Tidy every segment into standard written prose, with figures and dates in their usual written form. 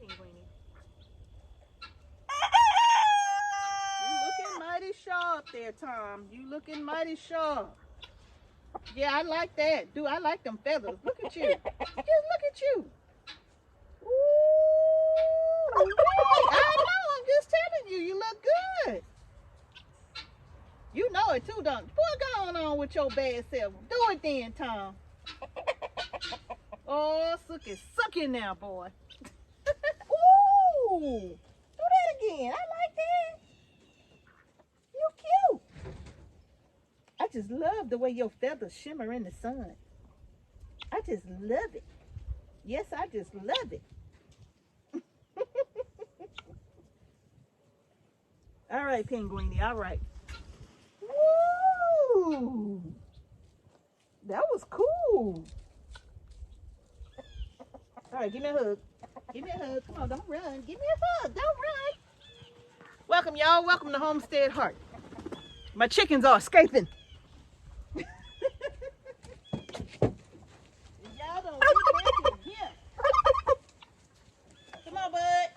Penguiny. You looking mighty sharp there, Tom. You looking mighty sharp. Yeah, I like that. Dude, I like them feathers. Look at you. Just look at you. Ooh, I know. I'm just telling you. You look good. You know it too, don't you? What's going on with your bad self? Do it then, Tom. Oh, suck it now, boy. Ooh, do that again. I like that. You cute. I just love the way your feathers shimmer in the sun. I just love it. Yes, I just love it. All right, Penguiny, all right. Woo! That was cool. All right, give me a hug. Give me a hug. Come on, don't run. Give me a hug. Don't run. Welcome, y'all. Welcome to Homestead Heart. My chickens are escaping. Y'all don't get back in here. Come on, bud.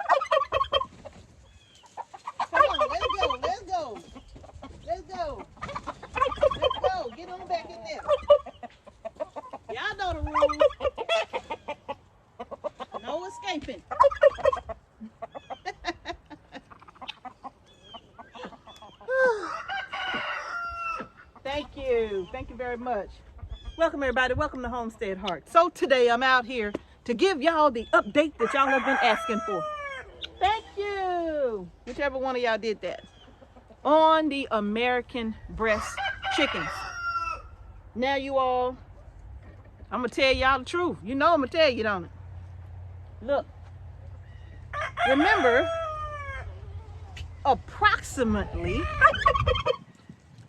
Come on, let's go. Let's go. Let's go. Let's go. Get on back in there. Y'all know the rules. No escaping. Thank you. Thank you very much. Welcome, everybody. Welcome to Homestead Heart. So today I'm out here to give y'all the update that y'all have been asking for. Thank you. Whichever one of y'all did that. On the American breast chickens. Now you all, I'm going to tell y'all the truth. You know I'm going to tell you, don't it? Look. Remember, approximately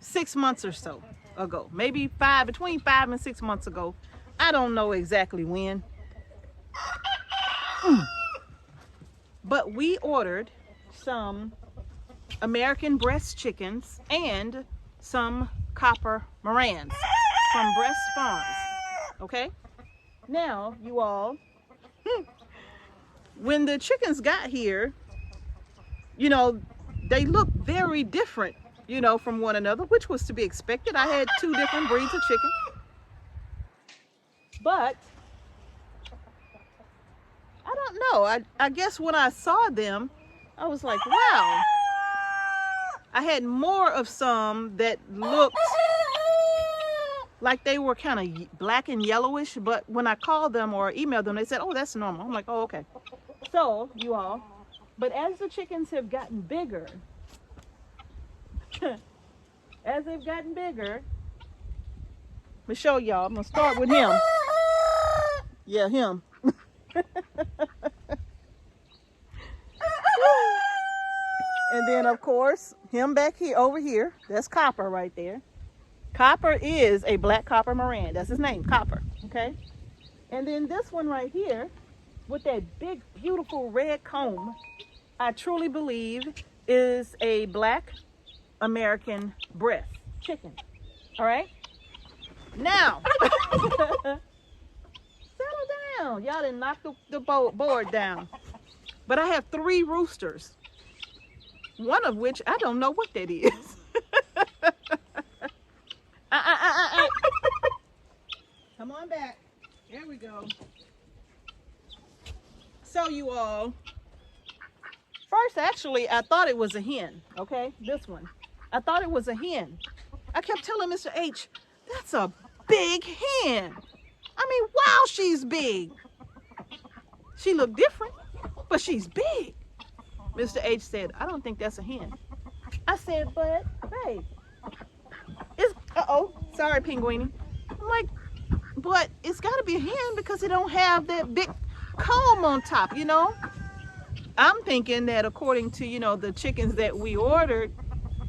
6 months or so ago, maybe between 5 and 6 months ago, I don't know exactly when, but we ordered some American breast chickens and some copper Marans from Bresse farms. Okay, now you all, when the chickens got here, you know, they look very different, you know, from one another, which was to be expected. I had 2 different breeds of chicken. But I don't know. I guess when I saw them, I was like, wow. I had more of some that looked like they were kind of black and yellowish, but when I called them or emailed them, they said, oh, that's normal. I'm like, oh, okay. So, you all, but as the chickens have gotten bigger, as they've gotten bigger, let me show y'all. I'm going to start with him. Yeah, him. And then, of course, him back here, over here. That's Copper right there. Copper is a black copper Maran. That's his name, Copper. Okay? And then this one right here, with that big, beautiful red comb, I truly believe is a black American breast chicken. All right? Now, settle down. Y'all didn't knock the board down. But I have 3 roosters. One of which I don't know what that is. Come on back. There we go. So you all, first actually I thought it was a hen. Okay, this one. I thought it was a hen. I kept telling Mr. H, that's a big hen. I mean, wow, she's big. She looked different, but she's big. Mr. H said, I don't think that's a hen. I said, but, babe, it's, sorry, Penguiny. I'm like, but it's got to be a hen because it don't have that big comb on top, you know? I'm thinking that according to, you know, the chickens that we ordered,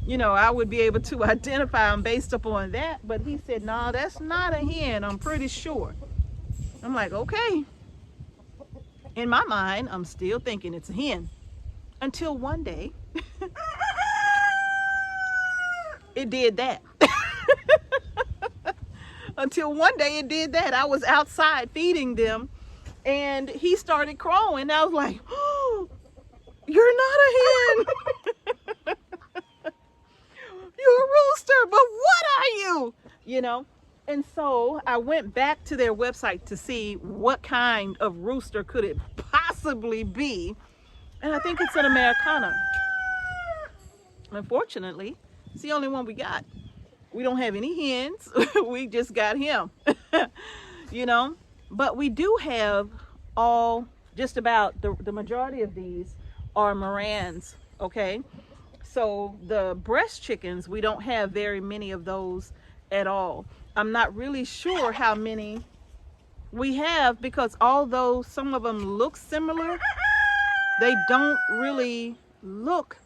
you know, I would be able to identify them based upon that. But he said, no, that's not a hen, I'm pretty sure. I'm like, okay. In my mind, I'm still thinking it's a hen. Until one day, it did that. Until one day it did that. I was outside feeding them And he started crowing. I was like, oh, you're not a hen. You're a rooster, but what are you? You know? And so I went back to their website to see what kind of rooster could it possibly be. And I think it's an Americana. Unfortunately, it's the only one we got. We don't have any hens. We just got him. You know? But we do have just about the majority of these are Marans, okay? So the breast chickens, we don't have very many of those at all. I'm not really sure how many we have, because although some of them look similar, they don't really look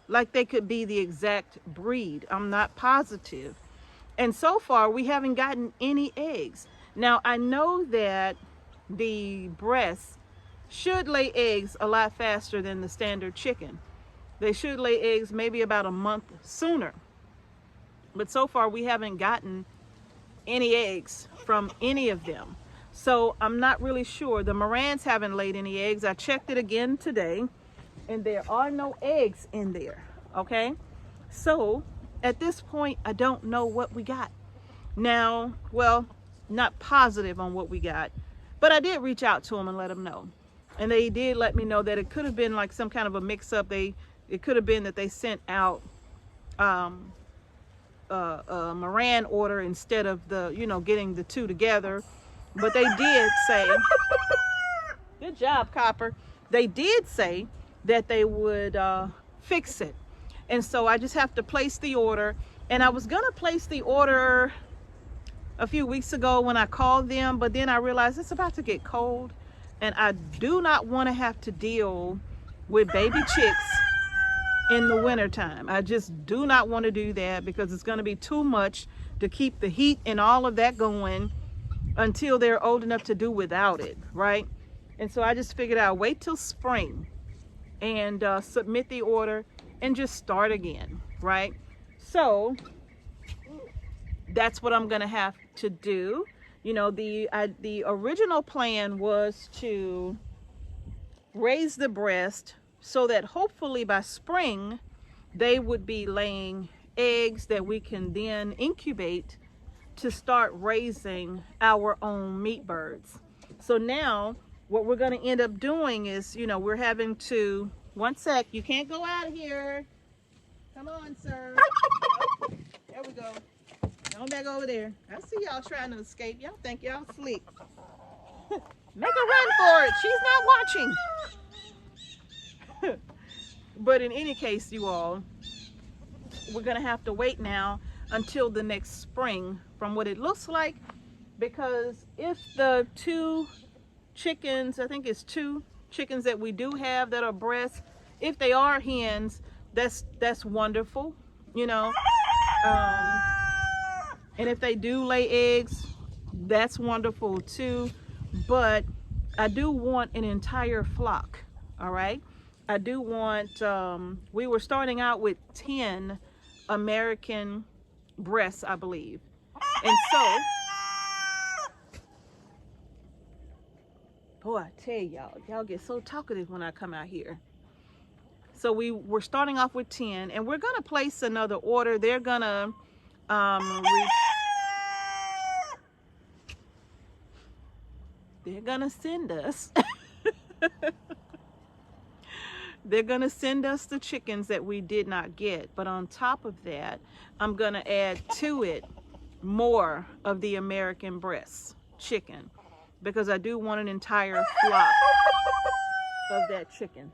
like they could be the exact breed. I'm not positive. And so far, we haven't gotten any eggs. Now, I know that the Bresse should lay eggs a lot faster than the standard chicken. They should lay eggs maybe about a month sooner. But so far, we haven't gotten any eggs from any of them. So I'm not really sure. The Marans haven't laid any eggs. I checked it again today, and there are no eggs in there, okay? So at this point, I don't know what we got. Now, well, not positive on what we got, but I did reach out to them and let them know. And they did let me know that it could have been like some kind of a mix-up. It could have been that they sent out a Maran order instead of the, getting the two together. But they did say, good job, Copper. They did say that they would fix it. And so I just have to place the order. And I was gonna place the order a few weeks ago when I called them, but then I realized it's about to get cold, and I do not want to have to deal with baby chicks in the wintertime. I just do not want to do that, because it's going to be too much to keep the heat and all of that going until they're old enough to do without it, right? And so I just figured I'll wait till spring and submit the order and just start again, right? So that's what I'm gonna have to do. The original plan was to raise the breast so that hopefully by spring they would be laying eggs that we can then incubate to start raising our own meat birds. So now what we're going to end up doing is, we're having to, one sec, you can't go out of here. Come on, sir. Oh, there we go. Going back over there. I see y'all trying to escape. Y'all think y'all sleep. Make a run for it. She's not watching. But in any case, you all, we're going to have to wait now until the next spring from what it looks like, because if the two chickens, I think it's two chickens that we do have that are breasts, if they are hens, that's wonderful, and if they do lay eggs, that's wonderful too. But I do want an entire flock. All right, I do want we were starting out with 10 American Bresse, I believe. And so, boy, I tell y'all get so talkative when I come out here. So we were starting off with 10, and we're gonna place another order. They're gonna send us they're gonna send us the chickens that we did not get. But on top of that, I'm gonna add to it more of the American Bresse chicken, because I do want an entire flock of that chicken.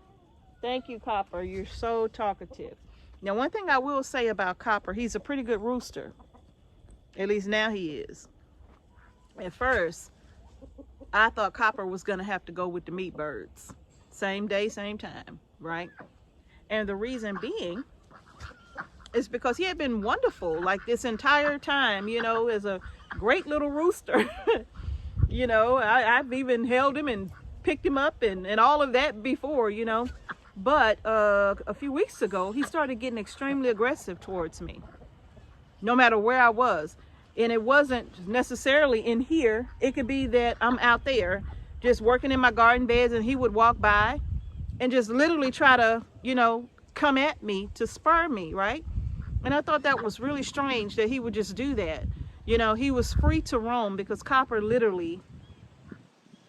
Thank you, Copper. You're so talkative. Now, one thing I will say about Copper, he's a pretty good rooster. At least now he is. At first, I thought Copper was going to have to go with the meat birds. Same day, same time, right? And the reason being is because he had been wonderful like this entire time, as a great little rooster. I've even held him and picked him up and all of that before, But a few weeks ago, he started getting extremely aggressive towards me, no matter where I was. And it wasn't necessarily in here. It could be that I'm out there just working in my garden beds, and he would walk by and just literally try to, you know, come at me to spur me, right? And I thought that was really strange that he would just do that. You know, he was free to roam because Copper literally,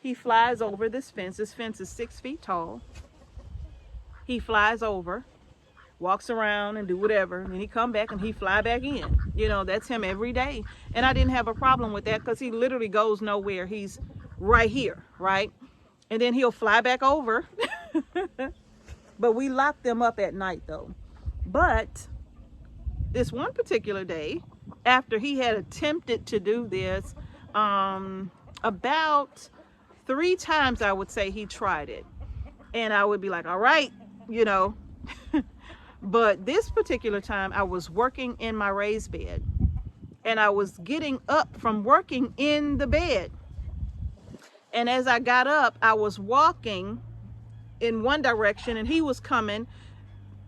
he flies over this fence. This fence is 6 feet tall. He flies over, walks around and do whatever, and he come back and he fly back in. You know, that's him every day. And I didn't have a problem with that because he literally goes nowhere. He's right here, right? And then he'll fly back over. But we lock them up at night though. But this one particular day, after he had attempted to do this, about 3 times I would say he tried it. And I would be like, all right, you know. But this particular time I was working in my raised bed, and I was getting up from working in the bed. And as I got up, I was walking in one direction and he was coming,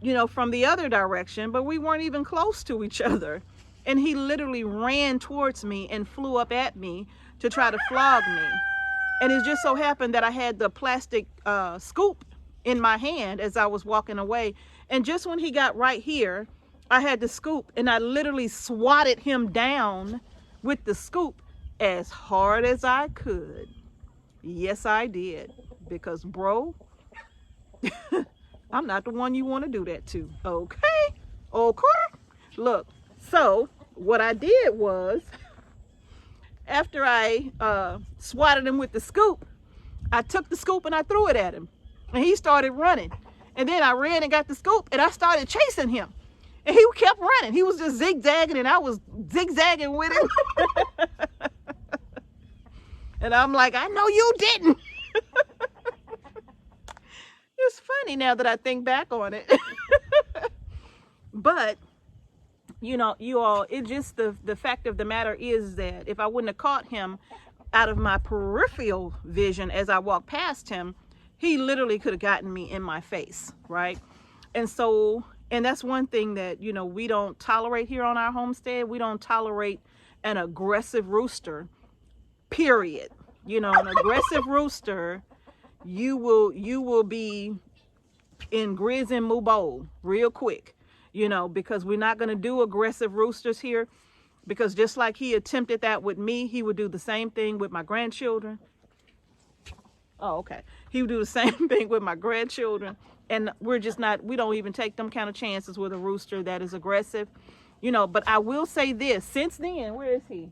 you know, from the other direction, but we weren't even close to each other. And he literally ran towards me and flew up at me to try to flog me. And it just so happened that I had the plastic scoop in my hand as I was walking away. And just when he got right here, I had the scoop and I literally swatted him down with the scoop as hard as I could. Yes, I did. Because, bro, I'm not the one you want to do that to. Okay? Okay? Look, so what I did was, after I swatted him with the scoop, I took the scoop and I threw it at him. And he started running. And then I ran and got the scoop and I started chasing him. And he kept running. He was just zigzagging and I was zigzagging with him. And I'm like, I know you didn't. It's funny now that I think back on it. But, you know, you all, it just, the fact of the matter is that if I wouldn't have caught him out of my peripheral vision as I walked past him, he literally could have gotten me in my face, right? And so, and that's one thing that, you know, we don't tolerate here on our homestead. We don't tolerate an aggressive rooster, period. You know, an aggressive rooster, you will be in Grizz and Mubo real quick, you know, because we're not going to do aggressive roosters here, because just like he attempted that with me, he would do the same thing with my grandchildren. Oh, okay. He would do the same thing with my grandchildren. And we're just not, we don't even take them kind of chances with a rooster that is aggressive, you know. But I will say this, since then, where is he?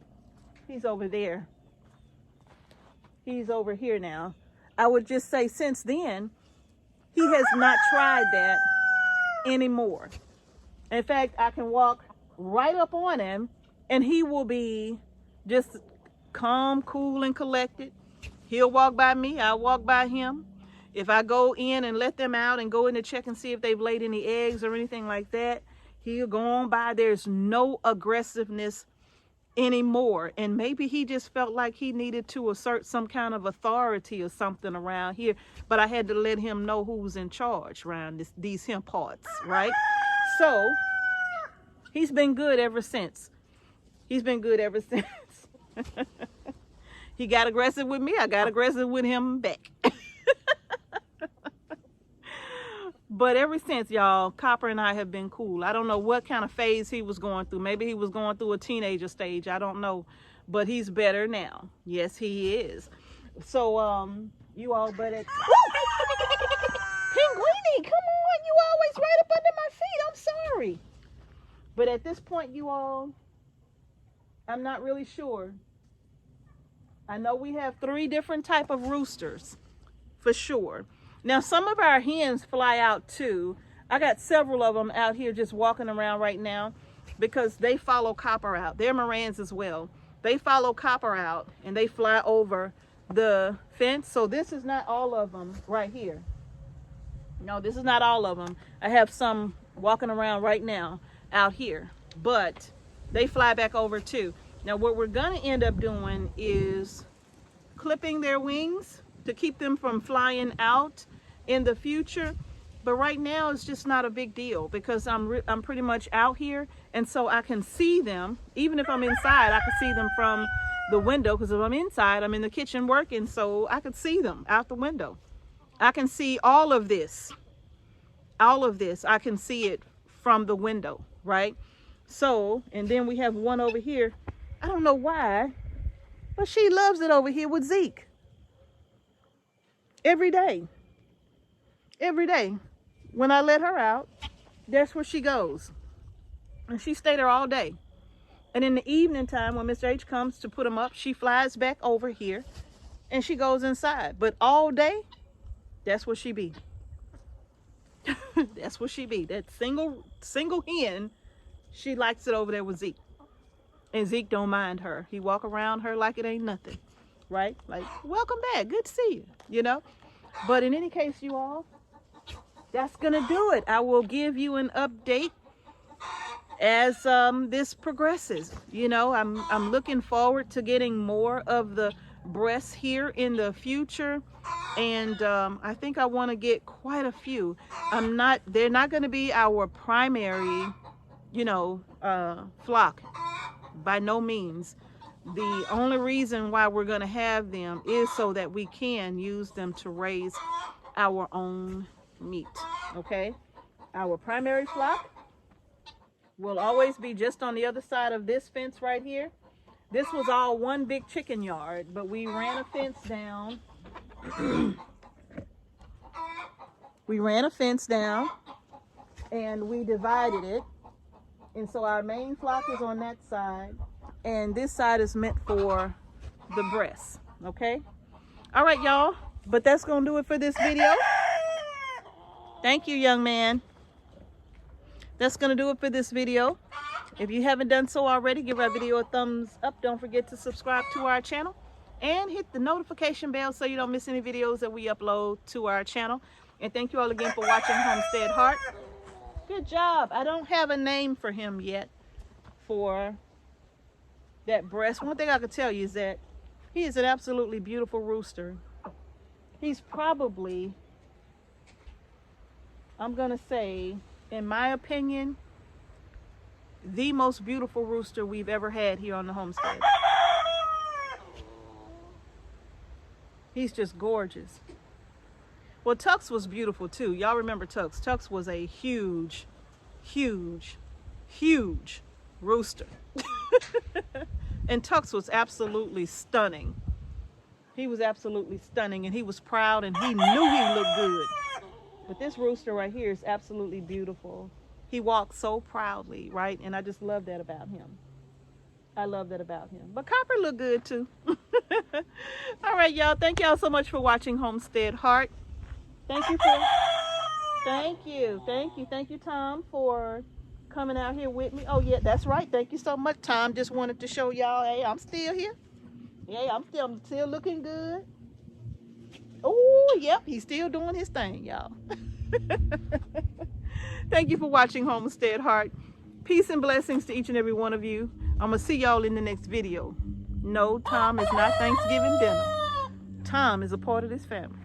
He's over there. He's over here now. I would just say since then, he has not tried that anymore. In fact, I can walk right up on him and he will be just calm, cool, and collected. He'll walk by me, I'll walk by him. If I go in and let them out and go in to check and see if they've laid any eggs or anything like that, he'll go on by. There's no aggressiveness anymore. And maybe he just felt like he needed to assert some kind of authority or something around here. But I had to let him know who was in charge around these hemp parts, right? So he's been good ever since. He's been good ever since. He got aggressive with me. I got aggressive with him back. But ever since, y'all, Copper and I have been cool. I don't know what kind of phase he was going through. Maybe he was going through a teenager stage. I don't know. But he's better now. Yes, he is. So, you all better... Pinguini, come on. You always right up under my feet. I'm sorry. But at this point, you all, I'm not really sure. I know we have 3 different type of roosters, for sure. Now, some of our hens fly out too. I got several of them out here just walking around right now because they follow Copper out. They're Marans as well. They follow Copper out and they fly over the fence. So this is not all of them right here. No, this is not all of them. I have some walking around right now out here, but they fly back over too. Now, what we're gonna end up doing is clipping their wings to keep them from flying out in the future. But right now it's just not a big deal because I'm pretty much out here, and so I can see them. Even if I'm inside, I can see them from the window, because if I'm inside, I'm in the kitchen working, so I could see them out the window. I can see all of this. All of this, I can see it from the window, right? So, and then we have one over here. I don't know why, but she loves it over here with Zeke. Every day. Every day. When I let her out, that's where she goes. And she stayed there all day. And in the evening time, when Mr. H comes to put them up, she flies back over here and she goes inside. But all day, that's where she be. That's where she be. That single hen, she likes it over there with Zeke. And Zeke don't mind her. He walk around her like it ain't nothing, right? Like, welcome back, good to see you, you know? But in any case, you all, that's gonna do it. I will give you an update as this progresses. You know, I'm looking forward to getting more of the Bresse here in the future, and I think I want to get quite a few. They're not going to be our primary, you know, flock by no means. The only reason why we're going to have them is so that we can use them to raise our own meat. Okay, our primary flock will always be just on the other side of this fence right here. This was all one big chicken yard, but we ran a fence down. We ran a fence down and we divided it. And so our main flock is on that side, and this side is meant for the Bresse. Okay? All right, y'all. But that's going to do it for this video. Thank you, young man. That's going to do it for this video. If you haven't done so already, give our video a thumbs up. Don't forget to subscribe to our channel and hit the notification bell so you don't miss any videos that we upload to our channel. And thank you all again for watching Homestead Heart. Good job. I don't have a name for him yet, for that Bresse. One thing I could tell you is that he is an absolutely beautiful rooster. He's probably, I'm going to say, in my opinion, the most beautiful rooster we've ever had here on the homestead. He's just gorgeous. Well, Tux was beautiful too. Y'all remember Tux. Tux was a huge, huge, huge rooster. And Tux was absolutely stunning. He was absolutely stunning, and he was proud, and he knew he looked good. But this rooster right here is absolutely beautiful. He walks so proudly, right? And I just love that about him. I love that about him. But Copper look good too. All right, y'all. Thank y'all so much for watching Homestead Heart. Thank you, Tom, for coming out here with me. Oh yeah, that's right. Thank you so much, Tom. Just wanted to show y'all, hey, I'm still here. Yeah, I'm still looking good. Oh, yep, he's still doing his thing, y'all. Thank you for watching Homestead Heart. Peace and blessings to each and every one of you. I'm going to see y'all in the next video. No, Tom is not Thanksgiving dinner. Tom is a part of this family.